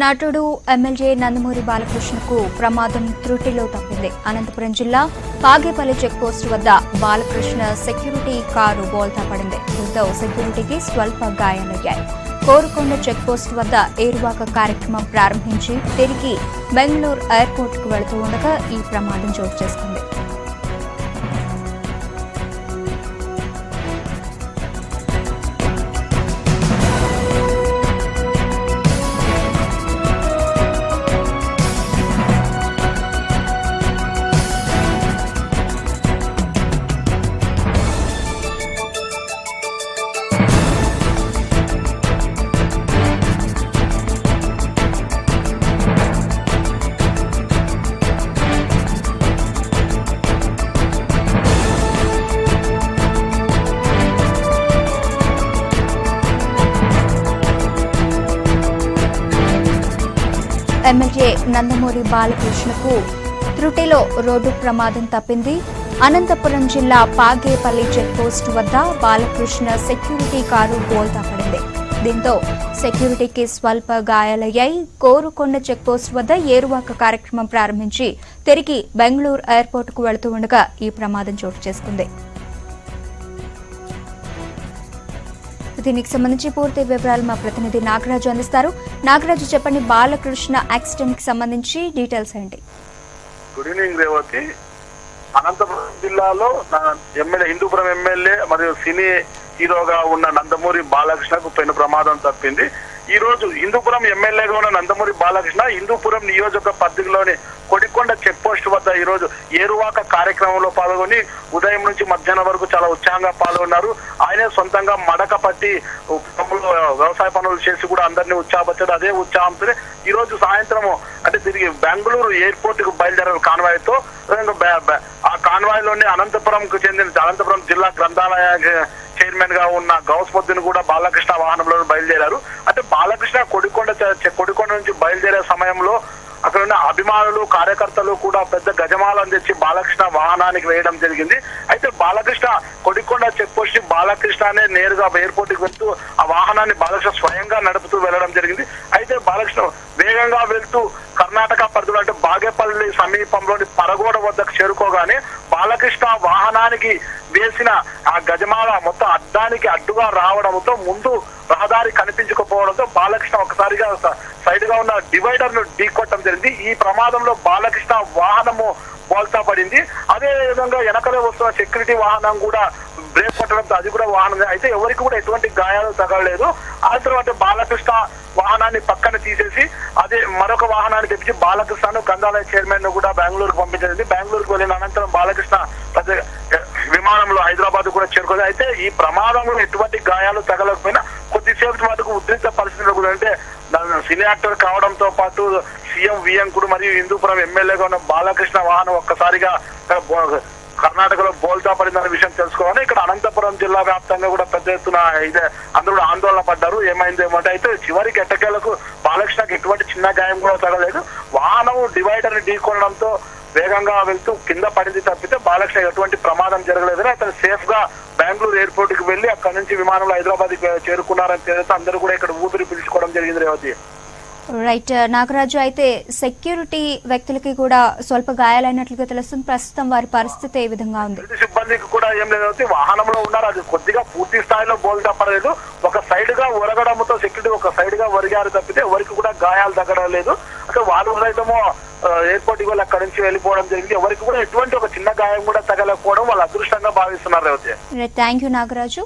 నటుడు ఎమ్మెల్యే నందమూరి బాలకృష్ణకు ప్రమాదం త్రుటిలో తప్పింది. అనంతపురం జిల్లా పాగేపల్లి చెక్పోస్టు వద్ద బాలకృష్ణ సెక్యూరిటీ కారు బోల్తా పడింది. దీంతో సెక్యూరిటీకి స్వల్ప గాయాలయ్యాయి. కోరుకొండ చెక్పోస్టు వద్ద ఏరువాక కార్యక్రమం ప్రారంభించి తిరిగి బెంగళూరు ఎయిర్పోర్టుకు వెళుతూ ఉండగా ఈ ప్రమాదం చోటు చేసుకుంది. ఎమ్మెల్యే నందమూరి బాలకృష్ణకు త్రుటిలో రోడ్డు ప్రమాదం తప్పింది. అనంతపురం జిల్లా పాగేపల్లి చెక్పోస్టు వద్ద బాలకృష్ణ సెక్యూరిటీ కారు బోల్తా పడింది. దీంతో సెక్యూరిటీకి స్వల్ప గాయాలయ్యాయి. కోరుకొండ చెక్పోస్టు వద్ద ఏరువాక కార్యక్రమం ప్రారంభించి తిరిగి బెంగళూరు ఎయిర్పోర్టుకు వెళుతూ ఉండగా ఈ ప్రమాదం చోటు చేసుకుంది. దీనికి సంబంధించి పూర్తి వివరాలు మా ప్రతినిధి నాగరాజు అందిస్తారు. నాగరాజు, చెప్పండి, బాలకృష్ణ యాక్సిడెంట్ కి సంబంధించి డీటెయిల్స్ ఏంటి? Good evening Revathi. అనంతపురం జిల్లాలో హిందూపురం ఎమ్మెల్యే మరియు సినీ హీరోగా ఉన్న నందమూరి బాలకృష్ణకు పెను ప్రమాదం తప్పింది. ఈ రోజు హిందూపురం ఎమ్మెల్యేగా ఉన్న నందమూరి బాలకృష్ణ హిందూపురం నియోజక పరిధిలోని కొడికొండ చెక్ పోస్ట్ వద్ద ఈ రోజు ఏరువాక కార్యక్రమంలో పాల్గొని ఉదయం నుంచి మధ్యాహ్నం వరకు చాలా ఉత్సాహంగా పాల్గొన్నారు. ఆయనే సొంతంగా మడక పట్టి వ్యవసాయ పనులు చేసి కూడా అందరినీ ఉత్సాహపరిచారు. అదే ఉత్సాహంతో ఈ రోజు సాయంత్రం అంటే తిరిగి బెంగళూరు ఎయిర్పోర్ట్ కు బయలుదేరారు కాన్వాయ్ తో. ఆ కాన్వాయ్ లోనే అనంతపురంకు చెందిన అనంతపురం జిల్లా గ్రంథాలయ చైర్మన్ గా ఉన్న గౌస్ముద్దీన్ కూడా బాలకృష్ణ వాహనంలో బయలుదేరారు. అంటే బాలకృష్ణ కొడికొండ నుంచి బయలుదేరే సమయంలో అక్కడ ఉన్న అభిమానులు కార్యకర్తలు కూడా పెద్ద గజమాలను తెచ్చి బాలకృష్ణ వాహనానికి వేయడం జరిగింది. అయితే బాలకృష్ణ కొడికొండ చెక్ పోస్ట్ బాలకృష్ణనే నేరుగా ఎయిర్పోర్ట్ కి వెళ్తూ ఆ వాహనాన్ని బాలకృష్ణ స్వయంగా నడుపుతూ వెళ్లడం జరిగింది. అయితే బాలకృష్ణ వేగంగా వెళ్తూ కర్ణాటక పరిధిలో అంటే బాగేపల్లి సమీపంలోని పరగోడ వద్దకు చేరుకోగానే బాలకృష్ణ వాహనానికి వేసిన ఆ గజమాల మొత్తం అద్దానికి అడ్డుగా రావడంతో ముందు రహదారి కనిపించకపోవడంతో బాలకృష్ణ ఒకసారిగా సైడ్ గా ఉన్న డివైడర్ ను ఢీకొట్టడం జరిగింది. ఈ ప్రమాదంలో బాలకృష్ణ వాహనము బోల్తా పడింది. అదే విధంగా వెనకలే వస్తున్న సెక్యూరిటీ వాహనం కూడా బ్రేక్ కొట్టడంతో అది కూడా వాహనం అయితే ఎవరికి కూడా ఎటువంటి గాయాలు తగలలేదు. ఆ తర్వాత బాలకృష్ణ వాహనాన్ని పక్కన తీసేసి అదే మరొక వాహనాన్ని తెప్పించి బాలకృష్ణను గ్రంథాలయ చైర్మన్ ను కూడా బెంగళూరుకు పంపించింది. బెంగళూరుకు వెళ్ళిన అనంతరం బాలకృష్ణ విమానంలో హైదరాబాద్ కూడా చేరుకుంది. అయితే ఈ ప్రమాదంలో ఎటువంటి గాయాలు తగలకపోయినా కొద్దిసేపు మటుకు ఉద్రిక్త పరిస్థితులు కూడా అంటే సినీ యాక్టర్ కావడంతో పాటు సీఎం వియంకుడు మరియు హిందూపురం ఎమ్మెల్యేగా ఉన్న బాలకృష్ణ వాహనం ఒక్కసారిగా కర్ణాటకలో బోల్తా పడిందనే విషయం తెలుసుకోవాలి. ఇక్కడ అనంతపురం జిల్లా వ్యాప్తంగా కూడా పెద్ద ఎత్తున ఇదే అందరూ ఆందోళన పడ్డారు. ఏమైందేమంటే అయితే చివరికి ఎట్టకేలకు బాలకృష్ణకి ఎటువంటి చిన్న గాయం కూడా తగలేదు. వాహనం డివైడర్ ని ఢీకొనడంతో వేగంగా వెళ్తూ కింద పడింది తప్పితే బాలకృష్ణ ఎటువంటి ప్రమాదం జరగలేదని అతను సేఫ్ గా బెంగళూరు ఎయిర్పోర్ట్ కి వెళ్లి అక్కడి నుంచి విమానంలో హైదరాబాద్ చేరుకున్నారని తెలిస్తే అందరూ కూడా ఇక్కడ ఊపిరి పిలుచుకోవడం జరిగింది. రేవతి, రైట్ నాగరాజు, అయితే సెక్యూరిటీ వ్యక్తులకి కూడా స్వల్ప గాయాలైనట్లుగా తెలుస్తుంది. ప్రస్తుతం వారి పరిస్థితి ఏ విధంగా ఉంది? సిబ్బందికి కూడా ఏం లేదు, వాహనంలో ఉన్నారు. అది కొద్దిగా పూర్తి స్థాయిలో బోల్తా పడలేదు. ఒక సైడ్ గా ఒరగడంతో సెక్యూరిటీ ఒక సైడ్ గా ఒరిగారు తప్పితే ఎవరికి కూడా గాయాలు తగ్గడం లేదు. అంటే వాళ్ళు సైతమో ఎయిర్పోర్ట్ కి అక్కడి నుంచి వెళ్ళిపోవడం జరిగింది. ఎవరికి కూడా ఎటువంటి ఒక చిన్న గాయం కూడా తగలకపోవడం వాళ్ళు అదృష్టంగా భావిస్తున్నారు. Revathi, thank you Nagaraju.